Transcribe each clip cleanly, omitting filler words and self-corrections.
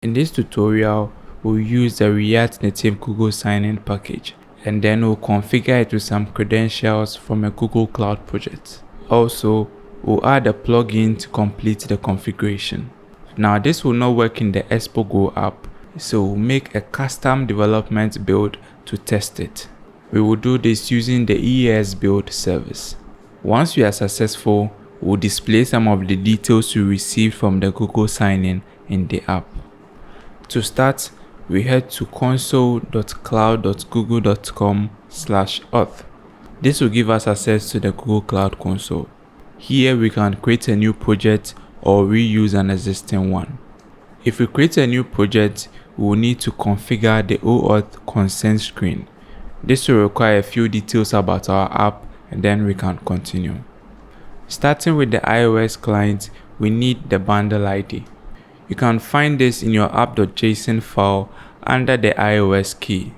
In this tutorial, we'll use the React Native Google Sign-in package, and then we'll configure it with some credentials from a Google Cloud project. Also, we'll add a plugin to complete the configuration. Now, this will not work in the Expo Go app, so we'll make a custom development build to test it. We will do this using the EAS build service. Once we are successful, we'll display some of the details we received from the Google sign-in in the app. To start, we head to console.cloud.google.com/auth. This will give us access to the Google Cloud Console. Here we can create a new project or reuse an existing one. If we create a new project, we will need to configure the OAuth consent screen. This will require a few details about our app, and then we can continue. Starting with the iOS client, we need the bundle ID. You can find this in your app.json file under the iOS key.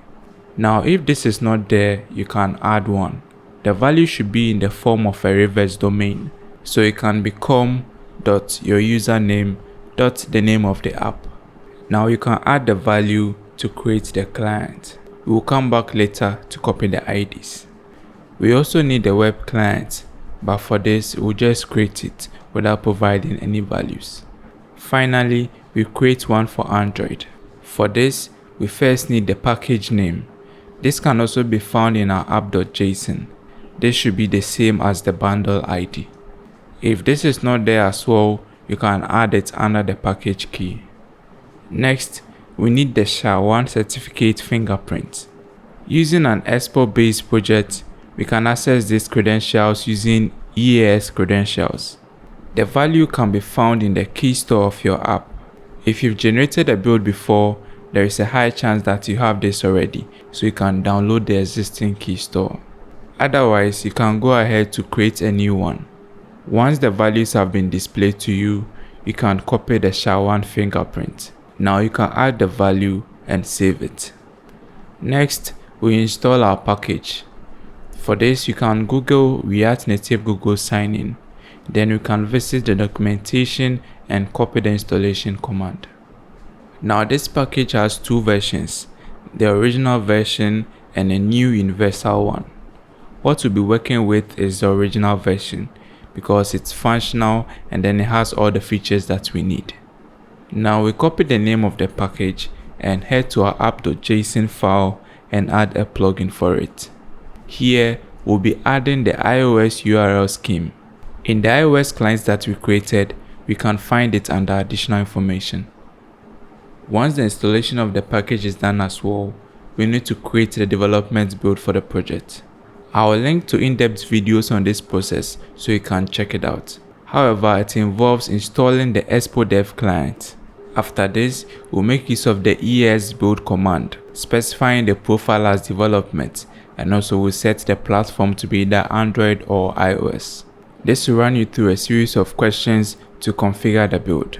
Now, if this is not there, you can add one. The value should be in the form of a reverse domain, so it can become .your username .the name of the app. Now you can add the value to create the client. We will come back later to copy the IDs. We also need the web client, but for this we'll just create it without providing any values. Finally, we create one for Android. For this, we first need the package name. This can also be found in our app.json. This should be the same as the bundle ID. If this is not there as well, you can add it under the package key. Next, we need the SHA-1 certificate fingerprint. Using an Expo-based project, we can access these credentials using EAS credentials. The value can be found in the key store of your app. If you've generated a build before, there is a high chance that you have this already, so you can download the existing key store. Otherwise, you can go ahead to create a new one. Once the values have been displayed to you, you can copy the SHA-1 fingerprint. Now you can add the value and save it. Next, we install our package. For this, you can Google React Native Google Sign-in. Then you can visit the documentation and copy the installation command. Now this package has two versions, the original version and a new universal one. What we'll be working with is the original version because it's functional and then it has all the features that we need. Now we copy the name of the package and head to our app.json file and add a plugin for it. Here we'll be adding the iOS URL scheme. In the iOS clients that we created, we can find it under additional information. Once the installation of the package is done as well, we need to create the development build for the project. I will link to in-depth videos on this process so you can check it out. However, it involves installing the Expo dev client. After this, we'll make use of the EAS build command, specifying the profile as development, and also we'll set the platform to be either Android or iOS. This will run you through a series of questions to configure the build.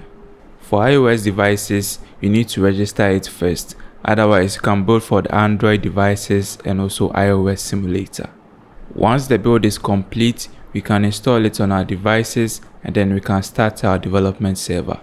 For iOS devices, you need to register it first, otherwise you can build for the Android devices and also iOS simulator. Once the build is complete, we can install it on our devices and then we can start our development server.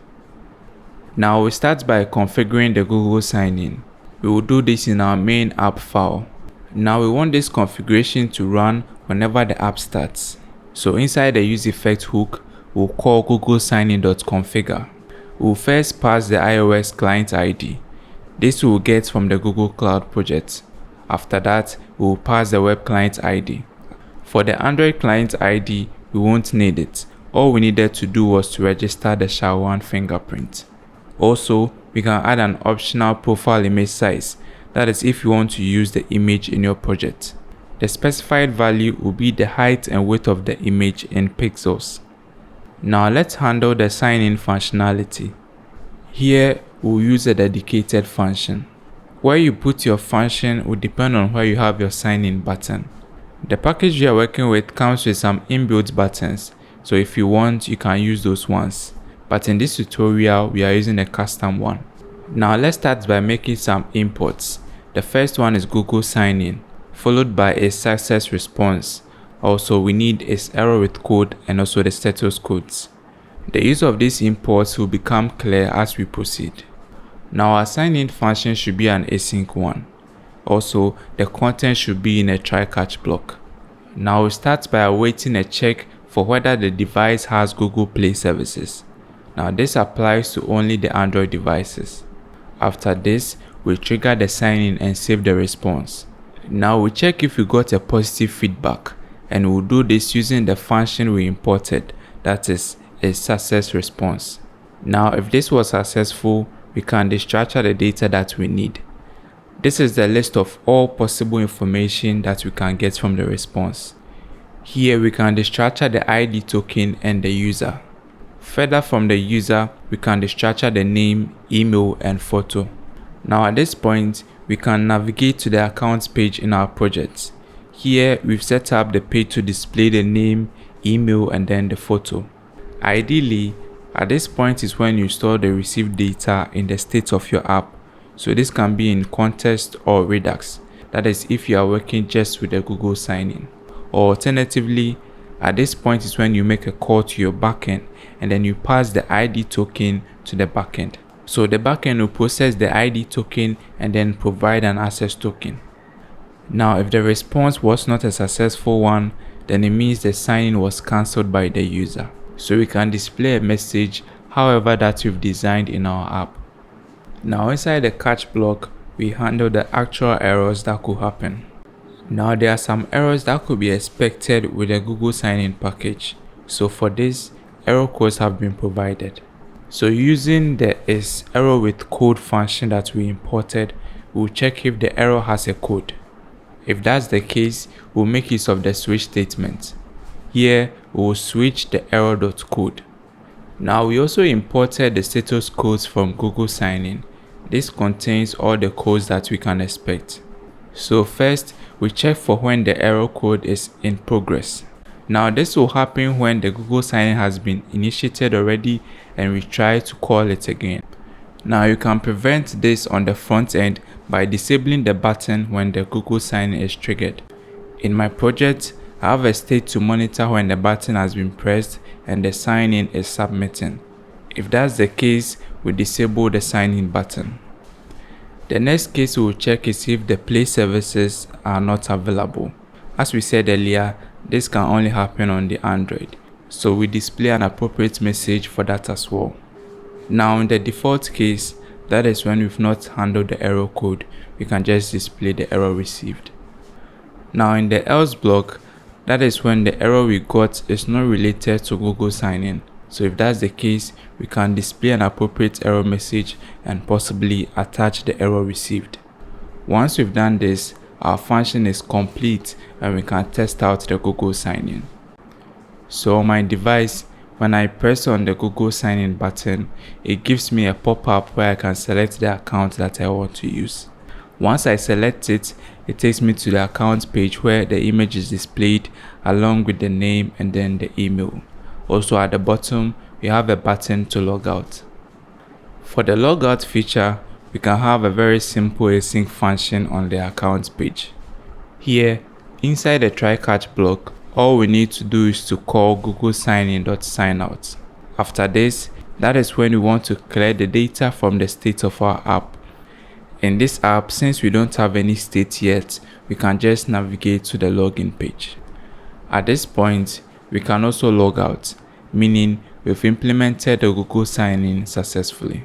Now we start by configuring the Google sign-in. We will do this in our main app file. Now we want this configuration to run whenever the app starts. So inside the use effect hook, we'll call Google signin.configure. We'll first pass the iOS client ID. This we'll get from the Google Cloud project. After that, we'll pass the web client ID. For the Android client ID, we won't need it. All we needed to do was to register the SHA-1 fingerprint. Also, we can add an optional profile image size. That is if you want to use the image in your project. The specified value will be the height and width of the image in pixels. Now let's handle the sign-in functionality. Here we'll use a dedicated function. Where you put your function will depend on where you have your sign-in button. The package we are working with comes with some inbuilt buttons, so if you want you can use those ones. But in this tutorial we are using a custom one. Now let's start by making some imports. The first one is Google sign-in, followed by a success response. Also, we need is error with code and also the status codes. The use of these imports will become clear as we proceed. Now our sign-in function should be an async one. Also, the content should be in a try-catch block. Now we start by awaiting a check for whether the device has Google Play services. Now this applies to only the Android devices. After this, we trigger the sign-in and save the response. Now we check if we got a positive feedback, and we'll do this using the function we imported, that is a success response. Now if this was successful, we can destructure the data that we need. This is the list of all possible information that we can get from the response. Here we can destructure the ID token and the user. Further from the user, we can destructure the name, email, and photo. Now at this point, we can navigate to the accounts page in our project. Here we've set up the page to display the name, email, and then the photo. Ideally, at this point is when you store the received data in the state of your app. So this can be in context or Redux. That is if you are working just with the Google sign-in. Or alternatively, at this point is when you make a call to your backend and then you pass the ID token to the backend. So the backend will process the ID token and then provide an access token. Now if the response was not a successful one, then it means the sign-in was cancelled by the user. So we can display a message however that we've designed in our app. Now inside the catch block, we handle the actual errors that could happen. Now there are some errors that could be expected with the Google sign-in package. So for this, error codes have been provided. So using the isErrorWithCode function that we imported, we'll check if the error has a code. If that's the case, we'll make use of the switch statement. Here, we'll switch the error.code. Now we also imported the status codes from Google sign-in. This contains all the codes that we can expect. So first, we check for when the error code is in progress. Now this will happen when the Google sign-in has been initiated already and we try to call it again. Now you can prevent this on the front end by disabling the button when the Google sign-in is triggered. In my project, I have a state to monitor when the button has been pressed and the sign-in is submitting. If that's the case, we disable the sign-in button. The next case we will check is if the Play services are not available. As we said earlier, this can only happen on the Android, so we display an appropriate message for that as well. Now in the default case, that is when we've not handled the error code, we can just display the error received. Now in the else block, that is when the error we got is not related to Google sign-in. So if that's the case, we can display an appropriate error message and possibly attach the error received. Once we've done this, our function is complete and we can test out the Google sign-in. So on my device, when I press on the Google sign-in button, it gives me a pop-up where I can select the account that I want to use. Once I select it, it takes me to the account page where the image is displayed along with the name and then the email. Also at the bottom, we have a button to log out. For the logout feature, we can have a very simple async function on the account page. Here, inside the try-catch block, all we need to do is to call Google signin.signout. After this, that is when we want to clear the data from the state of our app. In this app, since we don't have any state yet, we can just navigate to the login page. At this point, we can also log out, meaning we've implemented the Google sign-in successfully.